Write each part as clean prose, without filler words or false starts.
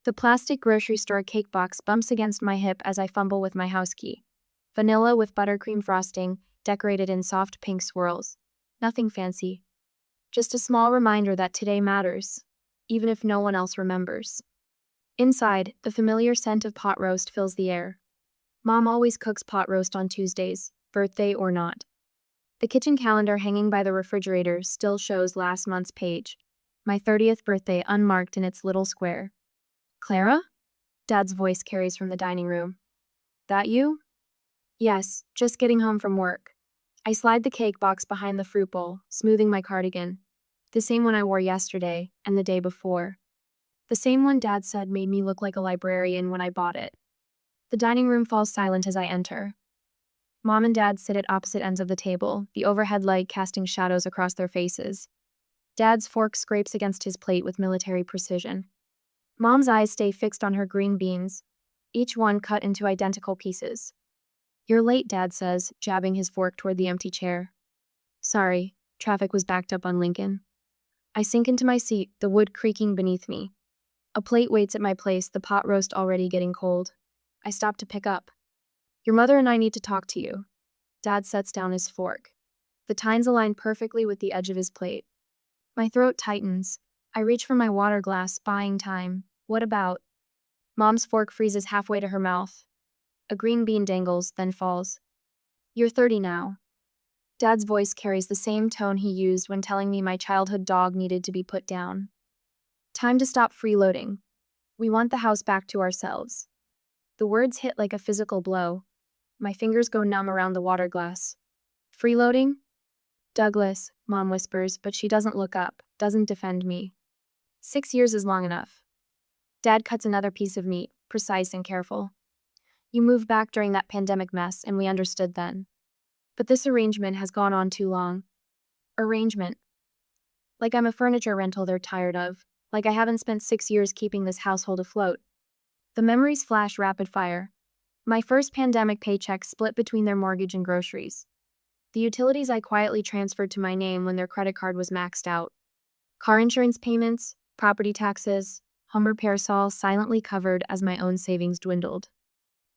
The plastic grocery store cake box bumps against my hip as I fumble with my house key. Vanilla with buttercream frosting, decorated in soft pink swirls. Nothing fancy. Just a small reminder that today matters, even if no one else remembers. Inside, the familiar scent of pot roast fills the air. Mom always cooks pot roast on Tuesdays, birthday or not. The kitchen calendar hanging by the refrigerator still shows last month's page. My 30th birthday unmarked in its little square. "Clara?" Dad's voice carries from the dining room. "That you?" "Yes, just getting home from work." I slide the cake box behind the fruit bowl, smoothing my cardigan. The same one I wore yesterday and the day before. The same one Dad said made me look like a librarian when I bought it. The dining room falls silent as I enter. Mom and Dad sit at opposite ends of the table, the overhead light casting shadows across their faces. Dad's fork scrapes against his plate with military precision. Mom's eyes stay fixed on her green beans, each one cut into identical pieces. "You're late," Dad says, jabbing his fork toward the empty chair. "Sorry, traffic was backed up on Lincoln." I sink into my seat, the wood creaking beneath me. A plate waits at my place, the pot roast already getting cold. I stop to pick up. "Your mother and I need to talk to you." Dad sets down his fork. The tines align perfectly with the edge of his plate. My throat tightens. I reach for my water glass, buying time. "What about?" Mom's fork freezes halfway to her mouth. A green bean dangles, then falls. "You're 30 now." Dad's voice carries the same tone he used when telling me my childhood dog needed to be put down. Time to stop freeloading. We want the house back to ourselves. The words hit like a physical blow. My fingers go numb around the water glass. "Freeloading?" "Douglas," Mom whispers, but she doesn't look up, doesn't defend me. 6 years is long enough. Dad cuts another piece of meat, precise and careful. "You moved back during that pandemic mess, and we understood then. But this arrangement has gone on too long." Arrangement. Like I'm a furniture rental they're tired of. Like I haven't spent 6 years keeping this household afloat. The memories flash rapid fire. My first pandemic paycheck split between their mortgage and groceries. The utilities I quietly transferred to my name when their credit card was maxed out. Car insurance payments, property taxes, home repairs all silently covered as my own savings dwindled.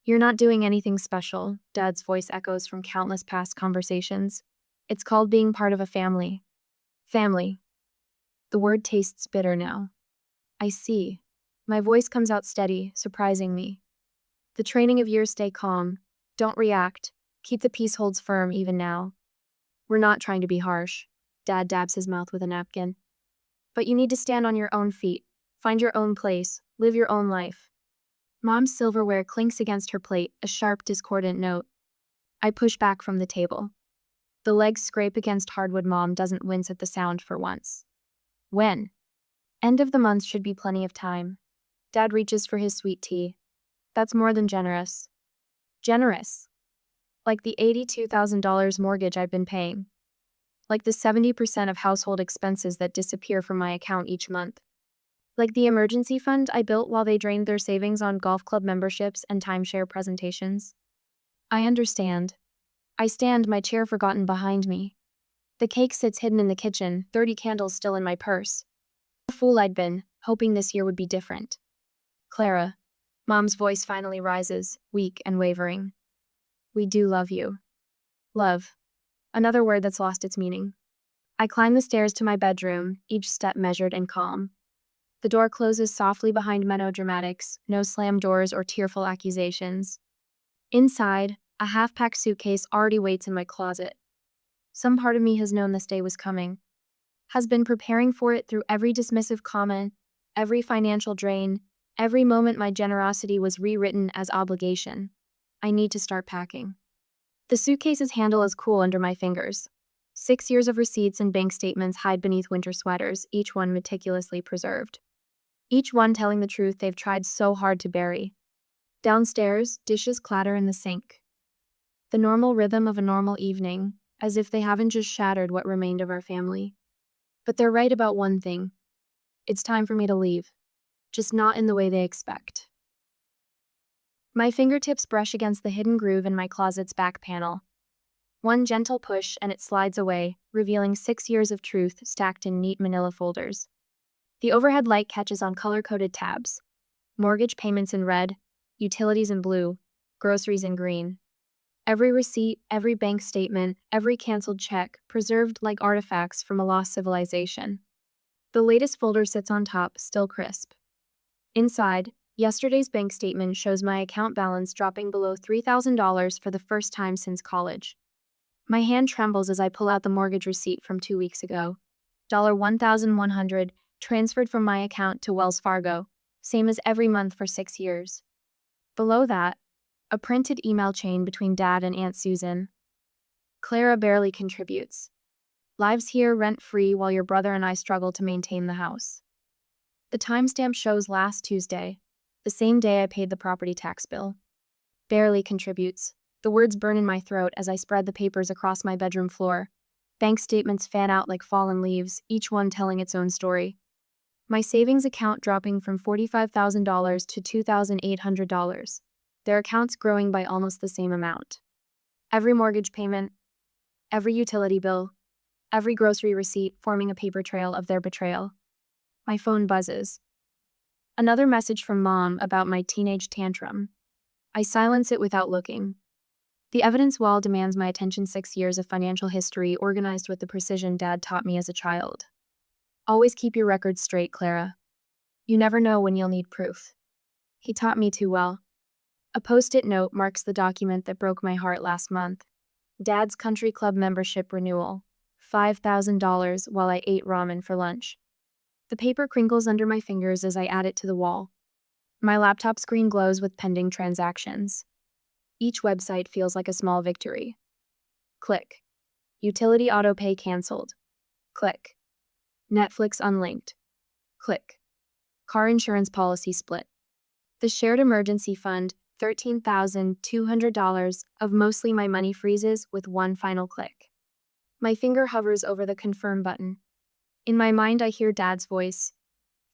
"You're not doing anything special," Dad's voice echoes from countless past conversations. "It's called being part of a family." Family. The word tastes bitter now. "I see." My voice comes out steady, surprising me. "The training of years, stay calm. Don't react. Keep the peace holds firm even now. We're not trying to be harsh." Dad dabs his mouth with a napkin. "But you need to stand on your own feet. Find your own place. Live your own life." Mom's silverware clinks against her plate, a sharp, discordant note. I push back from the table. The legs scrape against hardwood. Mom doesn't wince at the sound for once. "When?" "End of the month should be plenty of time." Dad reaches for his sweet tea. "That's more than generous." Generous. Like the $82,000 mortgage I've been paying. Like the 70% of household expenses that disappear from my account each month. Like the emergency fund I built while they drained their savings on golf club memberships and timeshare presentations. I understand. I stand, my chair forgotten behind me. The cake sits hidden in the kitchen, 30 candles still in my purse. What a fool I'd been, hoping this year would be different. "Clara." Mom's voice finally rises, weak and wavering. "We do love you." Love. Another word that's lost its meaning. I climb the stairs to my bedroom, each step measured and calm. The door closes softly behind melodramatics, no slam doors or tearful accusations. Inside, a half-packed suitcase already waits in my closet. Some part of me has known this day was coming. Has been preparing for it through every dismissive comment, every financial drain, every moment my generosity was rewritten as obligation. I need to start packing. The suitcase's handle is cool under my fingers. 6 years of receipts and bank statements hide beneath winter sweaters, each one meticulously preserved. Each one telling the truth they've tried so hard to bury. Downstairs, dishes clatter in the sink. The normal rhythm of a normal evening, as if they haven't just shattered what remained of our family. But they're right about one thing. It's time for me to leave. Just not in the way they expect. My fingertips brush against the hidden groove in my closet's back panel. One gentle push and it slides away, revealing 6 years of truth stacked in neat manila folders. The overhead light catches on color-coded tabs. Mortgage payments in red, utilities in blue, groceries in green. Every receipt, every bank statement, every canceled check, preserved like artifacts from a lost civilization. The latest folder sits on top, still crisp. Inside, yesterday's bank statement shows my account balance dropping below $3,000 for the first time since college. My hand trembles as I pull out the mortgage receipt from 2 weeks ago. $1,100 transferred from my account to Wells Fargo, same as every month for 6 years. Below that, a printed email chain between Dad and Aunt Susan. Clara barely contributes. Lives here rent-free while your brother and I struggle to maintain the house. The timestamp shows last Tuesday, the same day I paid the property tax bill. Barely contributes. The words burn in my throat as I spread the papers across my bedroom floor. Bank statements fan out like fallen leaves, each one telling its own story. My savings account dropping from $45,000 to $2,800. Their accounts growing by almost the same amount. Every mortgage payment, every utility bill, every grocery receipt forming a paper trail of their betrayal. My phone buzzes. Another message from Mom about my teenage tantrum. I silence it without looking. The evidence wall demands my attention. 6 years of financial history organized with the precision Dad taught me as a child. Always keep your records straight, Clara. You never know when you'll need proof. He taught me too well. A post-it note marks the document that broke my heart last month. Dad's country club membership renewal. $5,000 while I ate ramen for lunch. The paper crinkles under my fingers as I add it to the wall. My laptop screen glows with pending transactions. Each website feels like a small victory. Click. Utility autopay canceled. Click. Netflix unlinked. Click. Car insurance policy split. The shared emergency fund, $13,200 of mostly my money freezes with one final click. My finger hovers over the confirm button. In my mind, I hear Dad's voice.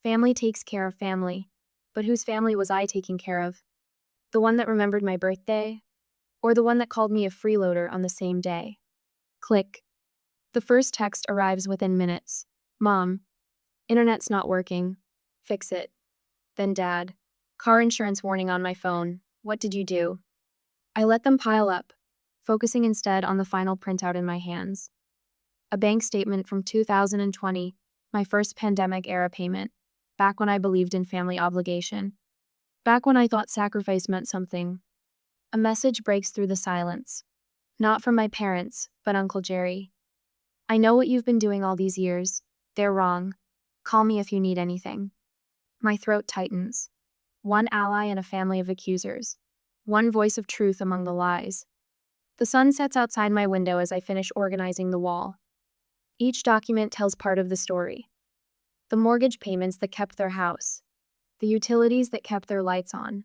Family takes care of family. But whose family was I taking care of? The one that remembered my birthday? Or the one that called me a freeloader on the same day? Click. The first text arrives within minutes. Mom, internet's not working. Fix it. Then Dad. Car insurance warning on my phone. What did you do? I let them pile up, focusing instead on the final printout in my hands. A bank statement from 2020, my first pandemic-era payment, back when I believed in family obligation. Back when I thought sacrifice meant something. A message breaks through the silence. Not from my parents, but Uncle Jerry. I know what you've been doing all these years. They're wrong. Call me if you need anything. My throat tightens. One ally in a family of accusers. One voice of truth among the lies. The sun sets outside my window as I finish organizing the wall. Each document tells part of the story. The mortgage payments that kept their house. The utilities that kept their lights on.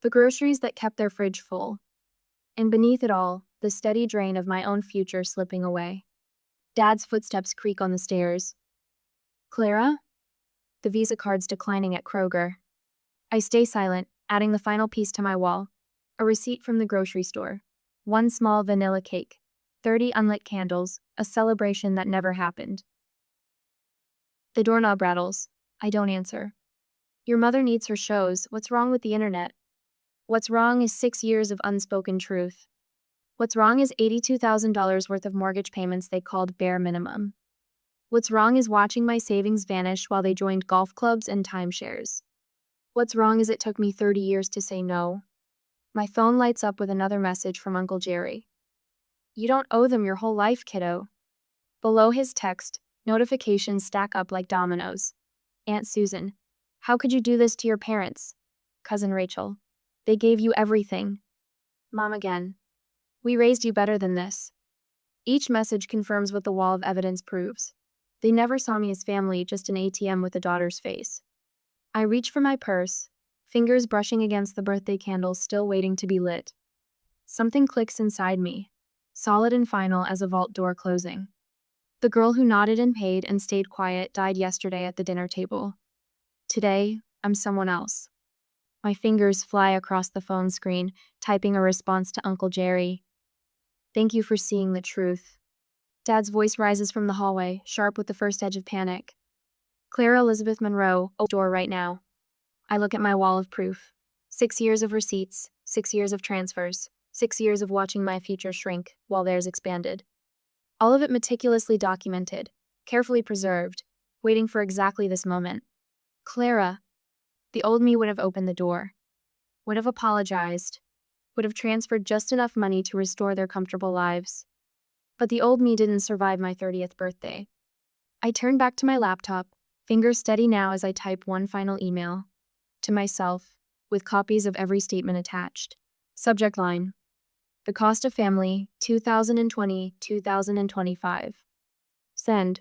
The groceries that kept their fridge full. And beneath it all, the steady drain of my own future slipping away. Dad's footsteps creak on the stairs. Clara? The Visa card's declining at Kroger. I stay silent, adding the final piece to my wall. A receipt from the grocery store. One small vanilla cake. 30 unlit candles, a celebration that never happened. The doorknob rattles. I don't answer. Your mother needs her shows. What's wrong with the internet? What's wrong is 6 years of unspoken truth. What's wrong is $82,000 worth of mortgage payments they called bare minimum. What's wrong is watching my savings vanish while they joined golf clubs and timeshares. What's wrong is it took me 30 years to say no. My phone lights up with another message from Uncle Jerry. You don't owe them your whole life, kiddo. Below his text, notifications stack up like dominoes. Aunt Susan. How could you do this to your parents? Cousin Rachel. They gave you everything. Mom again. We raised you better than this. Each message confirms what the wall of evidence proves. They never saw me as family, just an ATM with a daughter's face. I reach for my purse, fingers brushing against the birthday candles still waiting to be lit. Something clicks inside me, solid and final as a vault door closing. The girl who nodded and paid and stayed quiet died yesterday at the dinner table. Today, I'm someone else. My fingers fly across the phone screen, typing a response to Uncle Jerry. Thank you for seeing the truth. Dad's voice rises from the hallway, sharp with the first edge of panic. Clara Elizabeth Monroe, open door right now. I look at my wall of proof. 6 years of receipts, 6 years of transfers, 6 years of watching my future shrink while theirs expanded. All of it meticulously documented, carefully preserved, waiting for exactly this moment. Clara, the old me would have opened the door, would have apologized, would have transferred just enough money to restore their comfortable lives. But the old me didn't survive my 30th birthday. I turned back to my laptop, fingers steady now as I type one final email. To myself, with copies of every statement attached. Subject line: The cost of family, 2020-2025. Send.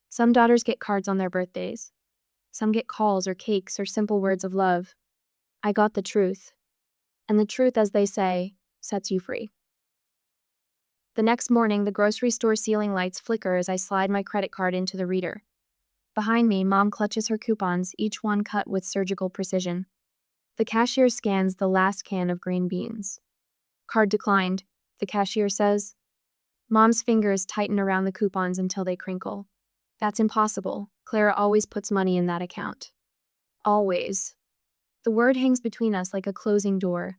Some daughters get cards on their birthdays. Some get calls or cakes or simple words of love. I got the truth. And the truth, as they say, sets you free. The next morning, the grocery store ceiling lights flicker as I slide my credit card into the reader. Behind me, Mom clutches her coupons, each one cut with surgical precision. The cashier scans the last can of green beans. Card declined, the cashier says. Mom's fingers tighten around the coupons until they crinkle. That's impossible. Clara always puts money in that account. Always. The word hangs between us like a closing door.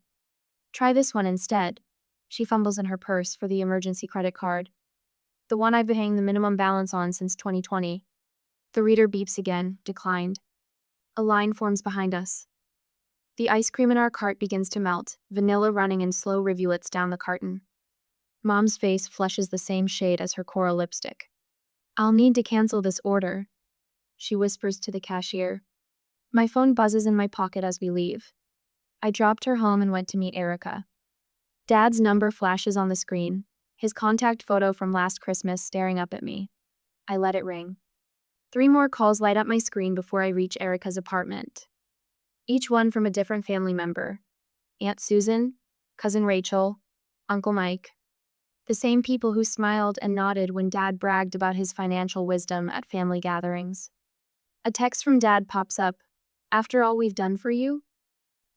Try this one instead. She fumbles in her purse for the emergency credit card. The one I've been paying the minimum balance on since 2020. The reader beeps again, declined. A line forms behind us. The ice cream in our cart begins to melt, vanilla running in slow rivulets down the carton. Mom's face flushes the same shade as her coral lipstick. I'll need to cancel this order, she whispers to the cashier. My phone buzzes in my pocket as we leave. I dropped her home and went to meet Erica. Dad's number flashes on the screen, his contact photo from last Christmas staring up at me. I let it ring. 3 more calls light up my screen before I reach Erica's apartment. Each one from a different family member. Aunt Susan, Cousin Rachel, Uncle Mike. The same people who smiled and nodded when Dad bragged about his financial wisdom at family gatherings. A text from Dad pops up. After all we've done for you?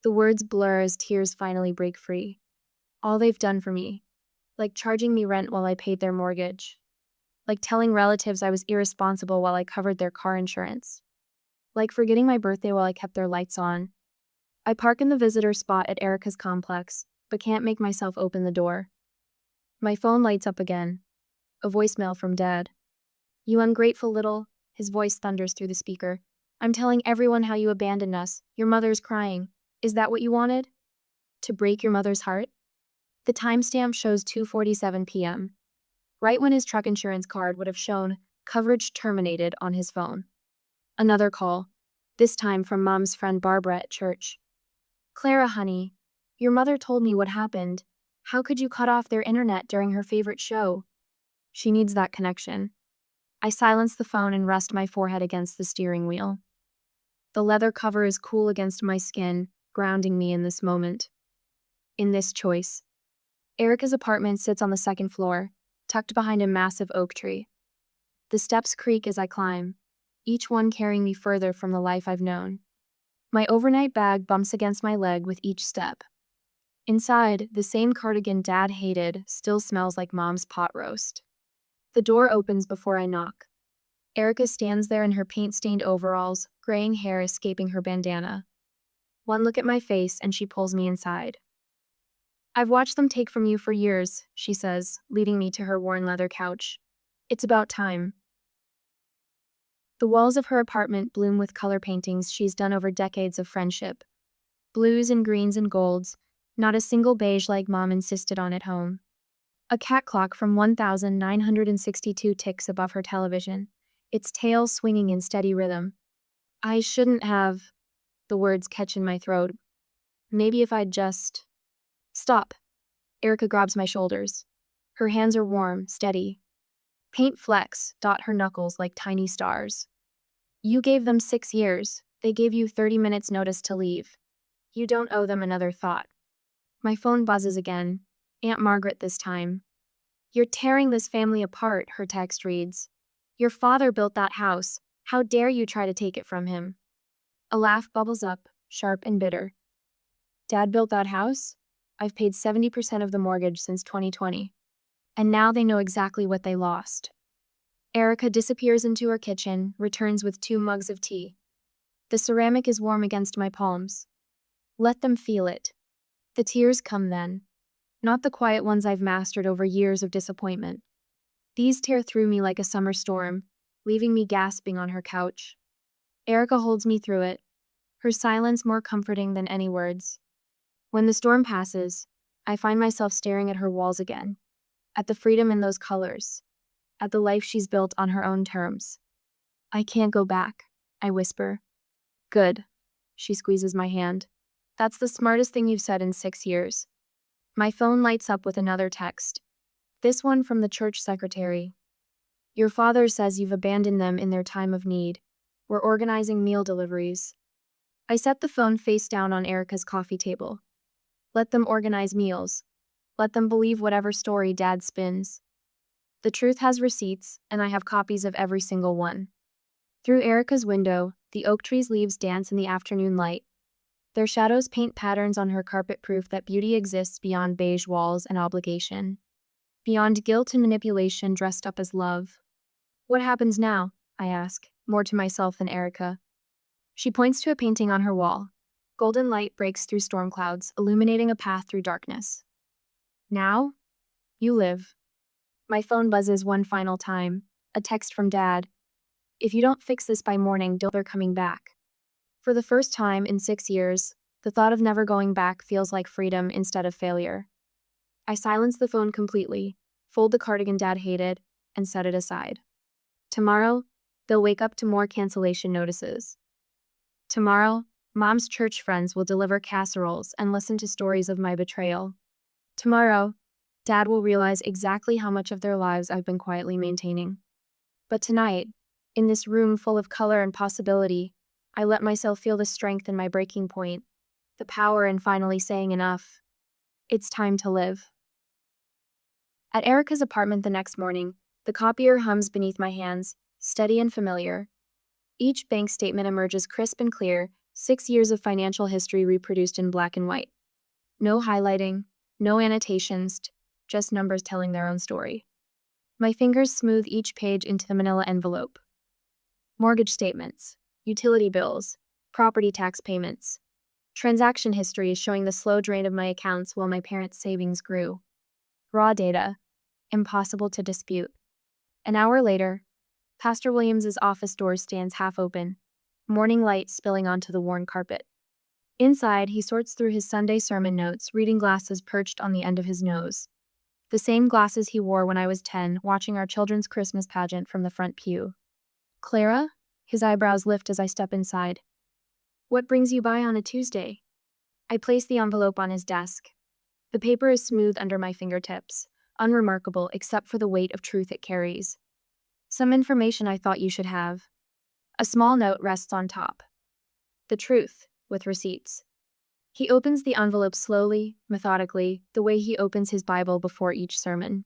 The words blur as tears finally break free. All they've done for me. Like charging me rent while I paid their mortgage. Like telling relatives I was irresponsible while I covered their car insurance. Like forgetting my birthday while I kept their lights on. I park in the visitor spot at Erica's complex, but can't make myself open the door. My phone lights up again. A voicemail from Dad. You ungrateful little, his voice thunders through the speaker. I'm telling everyone how you abandoned us. Your mother's crying. Is that what you wanted? To break your mother's heart? The timestamp shows 2:47 p.m. Right when his truck insurance card would have shown coverage terminated on his phone. Another call, this time from Mom's friend Barbara at church. Clara, honey, your mother told me what happened. How could you cut off their internet during her favorite show? She needs that connection. I silence the phone and rest my forehead against the steering wheel. The leather cover is cool against my skin, grounding me in this moment. In this choice. Erica's apartment sits on the 2nd floor, tucked behind a massive oak tree. The steps creak as I climb, each one carrying me further from the life I've known. My overnight bag bumps against my leg with each step. Inside, the same cardigan Dad hated still smells like Mom's pot roast. The door opens before I knock. Erica stands there in her paint-stained overalls, graying hair escaping her bandana. One look at my face and she pulls me inside. I've watched them take from you for years, she says, leading me to her worn leather couch. It's about time. The walls of her apartment bloom with color paintings she's done over decades of friendship. Blues and greens and golds, not a single beige like Mom insisted on at home. A cat clock from 1,962 ticks above her television, its tail swinging in steady rhythm. I shouldn't have, the words catch in my throat. Maybe if I'd just... Stop. Erica grabs my shoulders. Her hands are warm, steady. Paint flecks dot her knuckles like tiny stars. You gave them 6 years. They gave you 30 minutes notice to leave. You don't owe them another thought. My phone buzzes again. Aunt Margaret this time. You're tearing this family apart, her text reads. Your father built that house. How dare you try to take it from him? A laugh bubbles up, sharp and bitter. Dad built that house? I've paid 70% of the mortgage since 2020. And now they know exactly what they lost. Erica disappears into her kitchen, returns with 2 mugs of tea. The ceramic is warm against my palms. Let them feel it. The tears come then. Not the quiet ones I've mastered over years of disappointment. These tear through me like a summer storm, leaving me gasping on her couch. Erica holds me through it, her silence more comforting than any words. When the storm passes, I find myself staring at her walls again, at the freedom in those colors, at the life she's built on her own terms. I can't go back, I whisper. Good. She squeezes my hand. That's the smartest thing you've said in 6 years. My phone lights up with another text. This one from the church secretary. Your father says you've abandoned them in their time of need. We're organizing meal deliveries. I set the phone face down on Erica's coffee table. Let them organize meals. Let them believe whatever story Dad spins. The truth has receipts, and I have copies of every single one. Through Erica's window, the oak tree's leaves dance in the afternoon light. Their shadows paint patterns on her carpet, proof that beauty exists beyond beige walls and obligation. Beyond guilt and manipulation dressed up as love. What happens now? I ask, more to myself than Erica. She points to a painting on her wall. Golden light breaks through storm clouds, illuminating a path through darkness. Now? You live. My phone buzzes one final time. A text from Dad. If you don't fix this by morning, they're coming back. For the first time in 6 years, the thought of never going back feels like freedom instead of failure. I silence the phone completely, fold the cardigan Dad hated, and set it aside. Tomorrow, they'll wake up to more cancellation notices. Tomorrow, Mom's church friends will deliver casseroles and listen to stories of my betrayal. Tomorrow, Dad will realize exactly how much of their lives I've been quietly maintaining. But tonight, in this room full of color and possibility, I let myself feel the strength in my breaking point, the power in finally saying enough. It's time to live. At Erica's apartment the next morning, the copier hums beneath my hands, steady and familiar. Each bank statement emerges crisp and clear, 6 years of financial history reproduced in black and white. No highlighting, no annotations, just numbers telling their own story. My fingers smooth each page into the manila envelope. Mortgage statements, utility bills, property tax payments. Transaction history is showing the slow drain of my accounts while my parents' savings grew. Raw data, impossible to dispute. An hour later, Pastor Williams's office door stands half open, morning light spilling onto the worn carpet. Inside, he sorts through his Sunday sermon notes, reading glasses perched on the end of his nose. The same glasses he wore when I was 10, watching our children's Christmas pageant from the front pew. Clara? His eyebrows lift as I step inside. What brings you by on a Tuesday? I place the envelope on his desk. The paper is smooth under my fingertips, unremarkable except for the weight of truth it carries. Some information I thought you should have. A small note rests on top. The truth, with receipts. He opens the envelope slowly, methodically, the way he opens his Bible before each sermon.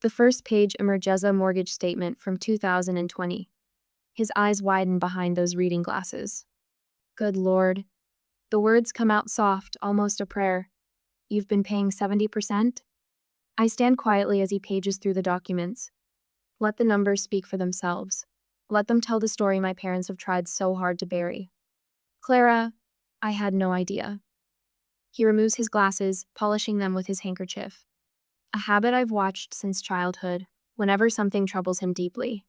The first page emerges a mortgage statement from 2020. His eyes widen behind those reading glasses. Good Lord. The words come out soft, almost a prayer. You've been paying 70%? I stand quietly as he pages through the documents. Let the numbers speak for themselves. Let them tell the story my parents have tried so hard to bury. Clara, I had no idea. He removes his glasses, polishing them with his handkerchief. A habit I've watched since childhood, whenever something troubles him deeply.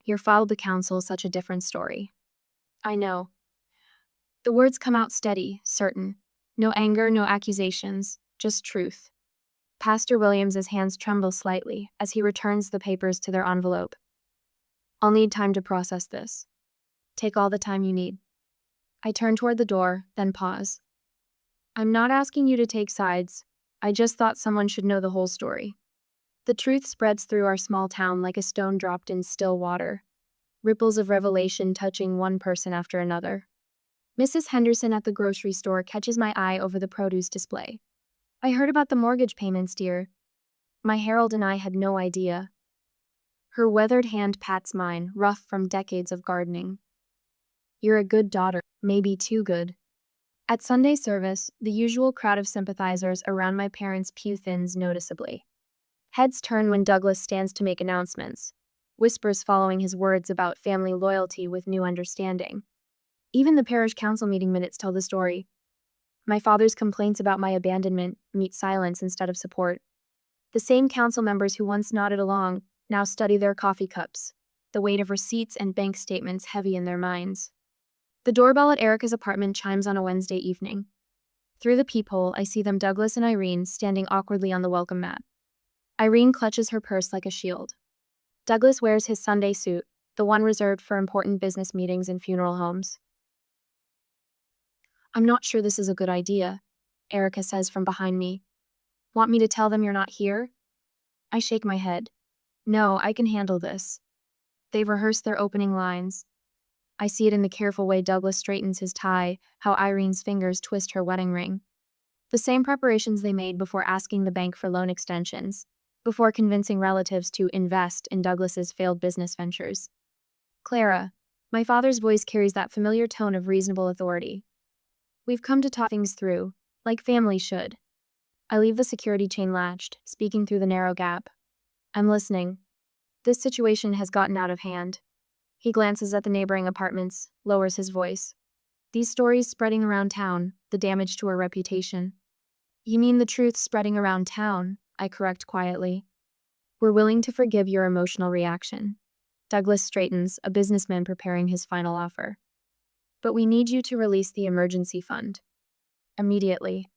Your filed to counsel such a different story. I know. The words come out steady, certain. No anger, no accusations, just truth. Pastor Williams's hands tremble slightly as he returns the papers to their envelope. I'll need time to process this. Take all the time you need. I turn toward the door, then pause. I'm not asking you to take sides. I just thought someone should know the whole story. The truth spreads through our small town like a stone dropped in still water. Ripples of revelation touching one person after another. Mrs. Henderson at the grocery store catches my eye over the produce display. I heard about the mortgage payments, dear. My Harold and I had no idea. Her weathered hand pats mine, rough from decades of gardening. You're a good daughter, maybe too good. At Sunday service, the usual crowd of sympathizers around my parents' pew thins noticeably. Heads turn when Douglas stands to make announcements, whispers following his words about family loyalty with new understanding. Even the parish council meeting minutes tell the story. My father's complaints about my abandonment meet silence instead of support. The same council members who once nodded along now study their coffee cups, the weight of receipts and bank statements heavy in their minds. The doorbell at Erica's apartment chimes on a Wednesday evening. Through the peephole, I see them, Douglas and Irene, standing awkwardly on the welcome mat. Irene clutches her purse like a shield. Douglas wears his Sunday suit, the one reserved for important business meetings and funeral homes. I'm not sure this is a good idea, Erica says from behind me. Want me to tell them you're not here? I shake my head. No, I can handle this. They've rehearsed their opening lines. I see it in the careful way Douglas straightens his tie, how Irene's fingers twist her wedding ring. The same preparations they made before asking the bank for loan extensions, before convincing relatives to invest in Douglas's failed business ventures. Clara, my father's voice carries that familiar tone of reasonable authority. We've come to talk things through, like family should. I leave the security chain latched, speaking through the narrow gap. I'm listening. This situation has gotten out of hand. He glances at the neighboring apartments, lowers his voice. These stories spreading around town, the damage to her reputation. You mean the truth spreading around town, I correct quietly. We're willing to forgive your emotional reaction. Douglas straightens, a businessman preparing his final offer. But we need you to release the emergency fund. Immediately.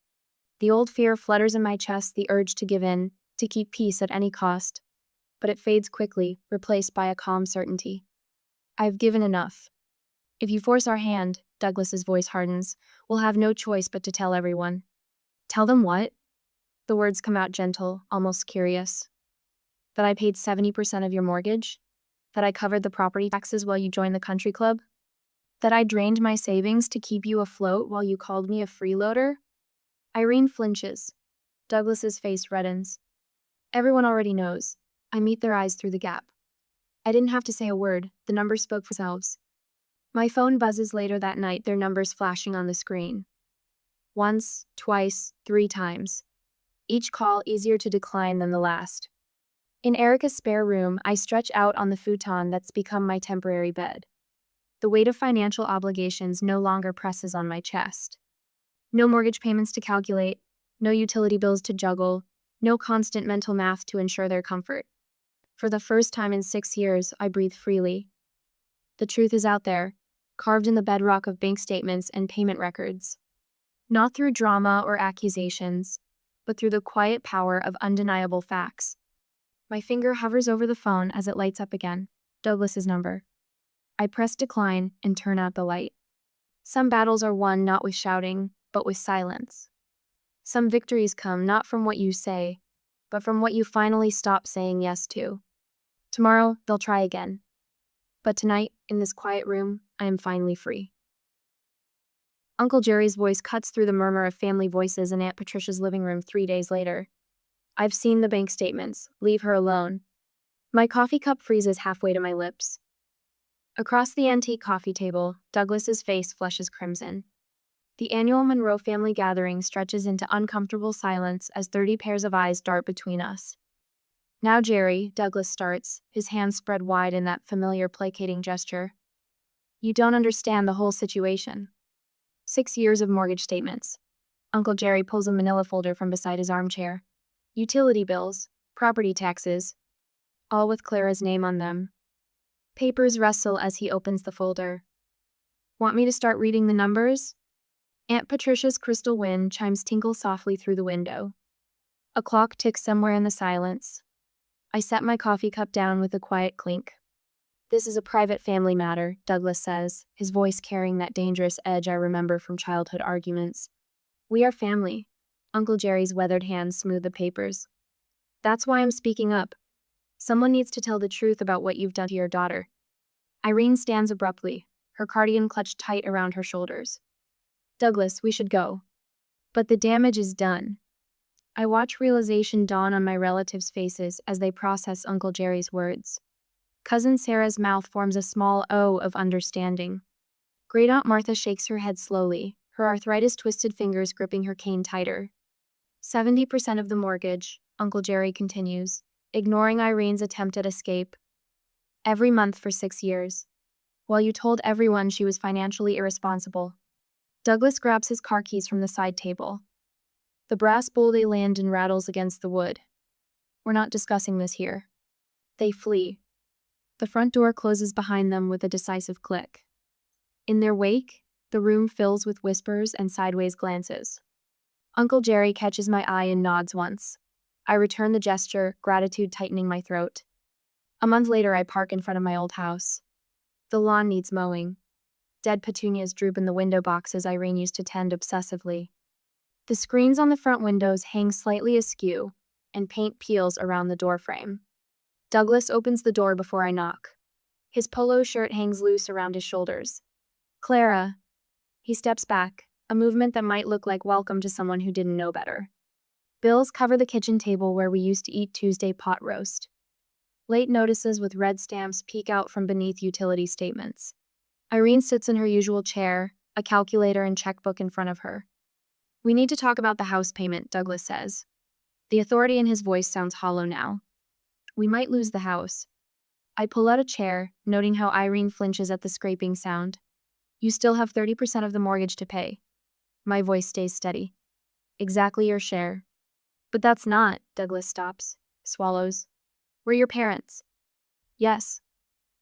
The old fear flutters in my chest, the urge to give in, to keep peace at any cost. But it fades quickly, replaced by a calm certainty. I've given enough. If you force our hand, Douglas's voice hardens, we'll have no choice but to tell everyone. Tell them what? The words come out gentle, almost curious. That I paid 70% of your mortgage? That I covered the property taxes while you joined the country club? That I drained my savings to keep you afloat while you called me a freeloader? Irene flinches. Douglas's face reddens. Everyone already knows. I meet their eyes through the gap. I didn't have to say a word. The numbers spoke for themselves. My phone buzzes later that night, their numbers flashing on the screen. Once, twice, 3 times. Each call easier to decline than the last. In Erica's spare room, I stretch out on the futon that's become my temporary bed. The weight of financial obligations no longer presses on my chest. No mortgage payments to calculate, no utility bills to juggle, no constant mental math to ensure their comfort. For the first time in 6 years, I breathe freely. The truth is out there, carved in the bedrock of bank statements and payment records. Not through drama or accusations, but through the quiet power of undeniable facts. My finger hovers over the phone as it lights up again. Douglas's number. I press decline and turn out the light. Some battles are won not with shouting, but with silence. Some victories come not from what you say, but from what you finally stop saying yes to. Tomorrow, they'll try again. But tonight, in this quiet room, I am finally free. Uncle Jerry's voice cuts through the murmur of family voices in Aunt Patricia's living room 3 days later. I've seen the bank statements. Leave her alone. My coffee cup freezes halfway to my lips. Across the antique coffee table, Douglas's face flushes crimson. The annual Monroe family gathering stretches into uncomfortable silence as 30 pairs of eyes dart between us. Now, Jerry, Douglas starts, his hands spread wide in that familiar placating gesture. You don't understand the whole situation. 6 years of mortgage statements. Uncle Jerry pulls a manila folder from beside his armchair. Utility bills, property taxes, all with Clara's name on them. Papers rustle as he opens the folder. Want me to start reading the numbers? Aunt Patricia's crystal wind chimes tinkle softly through the window. A clock ticks somewhere in the silence. I set my coffee cup down with a quiet clink. This is a private family matter, Douglas says, his voice carrying that dangerous edge I remember from childhood arguments. We are family. Uncle Jerry's weathered hands smooth the papers. That's why I'm speaking up. Someone needs to tell the truth about what you've done to your daughter. Irene stands abruptly, her cardigan clutched tight around her shoulders. Douglas, we should go. But the damage is done. I watch realization dawn on my relatives' faces as they process Uncle Jerry's words. Cousin Sarah's mouth forms a small O of understanding. Great Aunt Martha shakes her head slowly, her arthritis-twisted fingers gripping her cane tighter. 70% of the mortgage, Uncle Jerry continues, ignoring Irene's attempt at escape. Every month for 6 years. while you told everyone she was financially irresponsible. Douglas grabs his car keys from the side table. The brass bowl they land and rattles against the wood. We're not discussing this here. They flee. The front door closes behind them with a decisive click. In their wake, the room fills with whispers and sideways glances. Uncle Jerry catches my eye and nods once. I return the gesture, gratitude tightening my throat. A month later, I park in front of my old house. The lawn needs mowing. Dead petunias droop in the window boxes Irene used to tend obsessively. The screens on the front windows hang slightly askew, and paint peels around the doorframe. Douglas opens the door before I knock. His polo shirt hangs loose around his shoulders. Clara. He steps back, a movement that might look like welcome to someone who didn't know better. Bills cover the kitchen table where we used to eat Tuesday pot roast. Late notices with red stamps peek out from beneath utility statements. Irene sits in her usual chair, a calculator and checkbook in front of her. We need to talk about the house payment, Douglas says. The authority in his voice sounds hollow now. We might lose the house. I pull out a chair, noting how Irene flinches at the scraping sound. You still have 30% of the mortgage to pay. My voice stays steady. Exactly your share. But that's not, Douglas stops, swallows. We're your parents. Yes.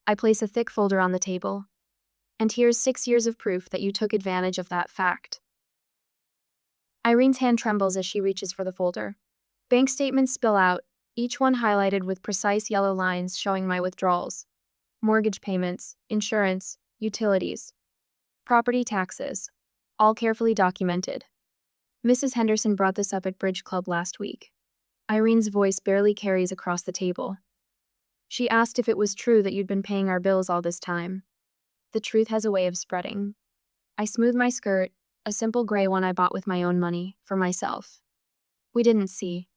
I place a thick folder on the table. And here's 6 years of proof that you took advantage of that fact. Irene's hand trembles as she reaches for the folder. Bank statements spill out, each one highlighted with precise yellow lines showing my withdrawals. Mortgage payments, insurance, utilities, property taxes, all carefully documented. Mrs. Henderson brought this up at Bridge Club last week. Irene's voice barely carries across the table. She asked if it was true that you'd been paying our bills all this time. The truth has a way of spreading. I smooth my skirt, a simple gray one I bought with my own money, for myself. We didn't see.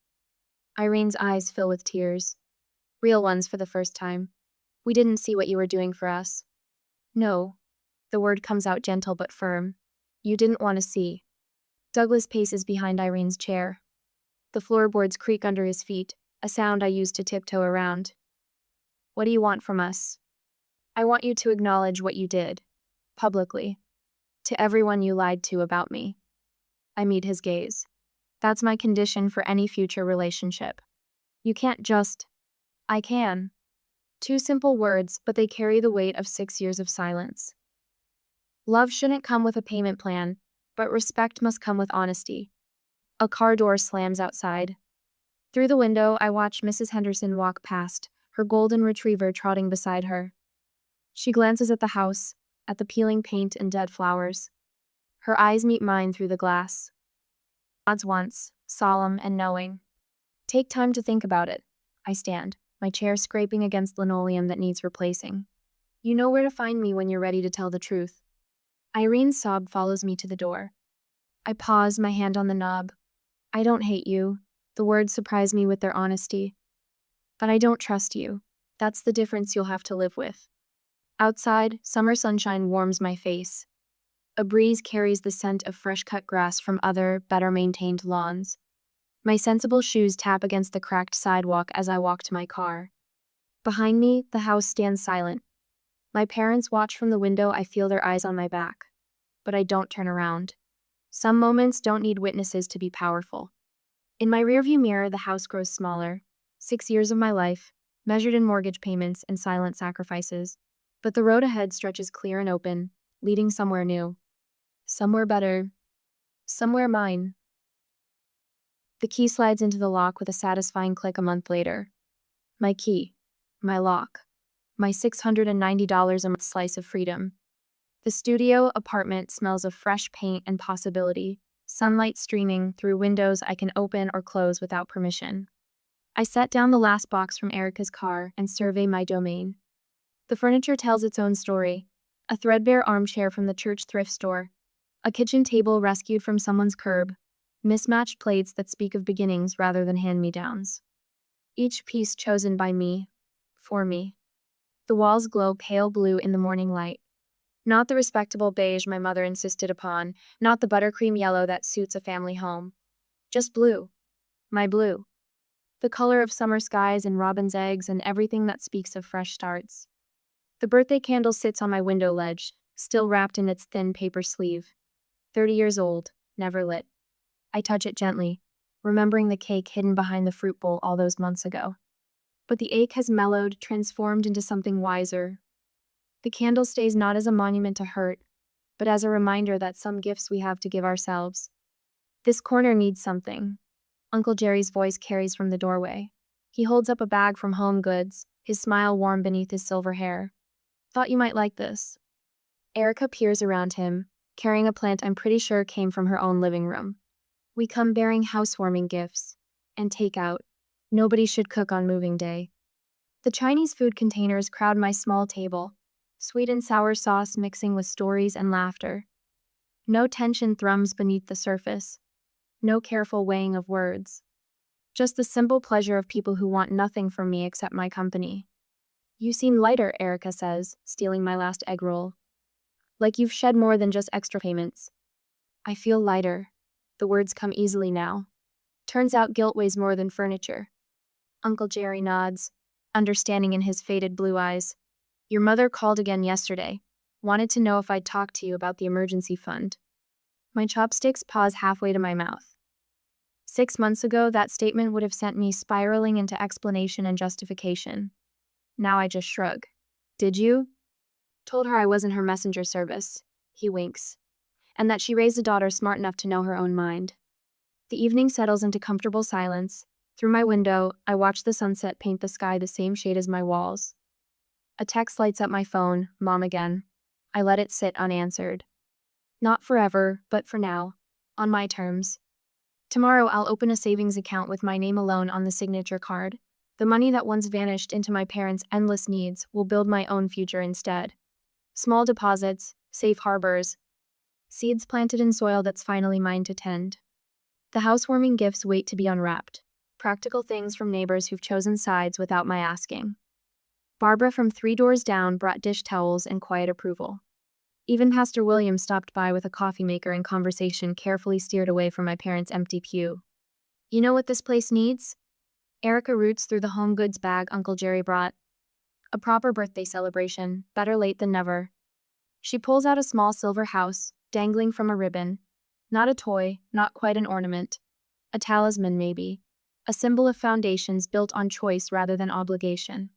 Irene's eyes fill with tears. Real ones for the first time. We didn't see what you were doing for us. No. The word comes out gentle but firm. You didn't want to see. Douglas paces behind Irene's chair. The floorboards creak under his feet, a sound I use to tiptoe around. What do you want from us? I want you to acknowledge what you did, publicly, to everyone you lied to about me. I meet his gaze. That's my condition for any future relationship. You can't just... I can. 2 simple words, but they carry the weight of 6 years of silence. Love shouldn't come with a payment plan, but respect must come with honesty. A car door slams outside. Through the window, I watch Mrs. Henderson walk past, her golden retriever trotting beside her. She glances at the house, at the peeling paint and dead flowers. Her eyes meet mine through the glass. Nods once, solemn and knowing. Take time to think about it. I stand, my chair scraping against linoleum that needs replacing. You know where to find me when you're ready to tell the truth. Irene's sob follows me to the door. I pause, my hand on the knob. I don't hate you. The words surprise me with their honesty. But I don't trust you. That's the difference you'll have to live with. Outside, summer sunshine warms my face. A breeze carries the scent of fresh-cut grass from other, better-maintained lawns. My sensible shoes tap against the cracked sidewalk as I walk to my car. Behind me, the house stands silent. My parents watch from the window. I feel their eyes on my back. But I don't turn around. Some moments don't need witnesses to be powerful. In my rearview mirror, the house grows smaller. 6 years of my life, measured in mortgage payments and silent sacrifices. But the road ahead stretches clear and open, leading somewhere new. Somewhere better. Somewhere mine. The key slides into the lock with a satisfying click a month later. My key. My lock. My $690 a month slice of freedom. The studio apartment smells of fresh paint and possibility, sunlight streaming through windows I can open or close without permission. I set down the last box from Erica's car and survey my domain. The furniture tells its own story. A threadbare armchair from the church thrift store. A kitchen table rescued from someone's curb. Mismatched plates that speak of beginnings rather than hand-me-downs. Each piece chosen by me. For me. The walls glow pale blue in the morning light. Not the respectable beige my mother insisted upon, not the buttercream yellow that suits a family home. Just blue. My blue. The color of summer skies and robin's eggs and everything that speaks of fresh starts. The birthday candle sits on my window ledge, still wrapped in its thin paper sleeve. 30 years old, never lit. I touch it gently, remembering the cake hidden behind the fruit bowl all those months ago. But the ache has mellowed, transformed into something wiser. The candle stays not as a monument to hurt, but as a reminder that some gifts we have to give ourselves. This corner needs something. Uncle Jerry's voice carries from the doorway. He holds up a bag from Home Goods, his smile warm beneath his silver hair. Thought you might like this. Erica peers around him, carrying a plant I'm pretty sure came from her own living room. We come bearing housewarming gifts. And takeout. Nobody should cook on moving day. The Chinese food containers crowd my small table, sweet and sour sauce mixing with stories and laughter. No tension thrums beneath the surface. No careful weighing of words. Just the simple pleasure of people who want nothing from me except my company. You seem lighter, Erica says, stealing my last egg roll. Like you've shed more than just extra payments. I feel lighter. The words come easily now. Turns out guilt weighs more than furniture. Uncle Jerry nods, understanding in his faded blue eyes. Your mother called again yesterday. Wanted to know if I'd talk to you about the emergency fund. My chopsticks pause halfway to my mouth. 6 months ago, that statement would have sent me spiraling into explanation and justification. Now I just shrug. Did you? Told her I wasn't her messenger service. He winks. And that she raised a daughter smart enough to know her own mind. The evening settles into comfortable silence. Through my window, I watch the sunset paint the sky the same shade as my walls. A text lights up my phone, Mom again. I let it sit unanswered. Not forever, but for now. On my terms. Tomorrow I'll open a savings account with my name alone on the signature card. The money that once vanished into my parents' endless needs will build my own future instead. Small deposits, safe harbors. Seeds planted in soil that's finally mine to tend. The housewarming gifts wait to be unwrapped. Practical things from neighbors who've chosen sides without my asking. Barbara from 3 doors down brought dish towels and quiet approval. Even Pastor William stopped by with a coffee maker and conversation carefully steered away from my parents' empty pew. You know what this place needs? Erica roots through the home goods bag Uncle Jerry brought. A proper birthday celebration, better late than never. She pulls out a small silver house, dangling from a ribbon. Not a toy, not quite an ornament. A talisman, maybe. A symbol of foundations built on choice rather than obligation.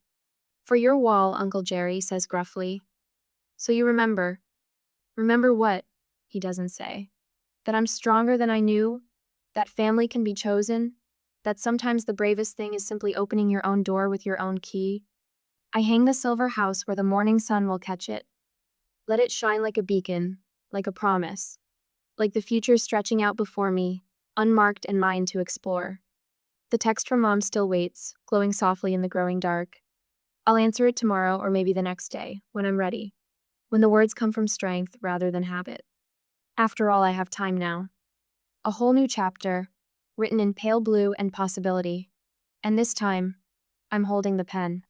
For your wall, Uncle Jerry says gruffly. So you remember. Remember what? He doesn't say. That I'm stronger than I knew? That family can be chosen? That sometimes the bravest thing is simply opening your own door with your own key? I hang the silver house where the morning sun will catch it. Let it shine like a beacon, like a promise. Like the future stretching out before me, unmarked and mine to explore. The text from Mom still waits, glowing softly in the growing dark. I'll answer it tomorrow or maybe the next day, when I'm ready. When the words come from strength rather than habit. After all, I have time now. A whole new chapter, written in pale blue and possibility. And this time, I'm holding the pen.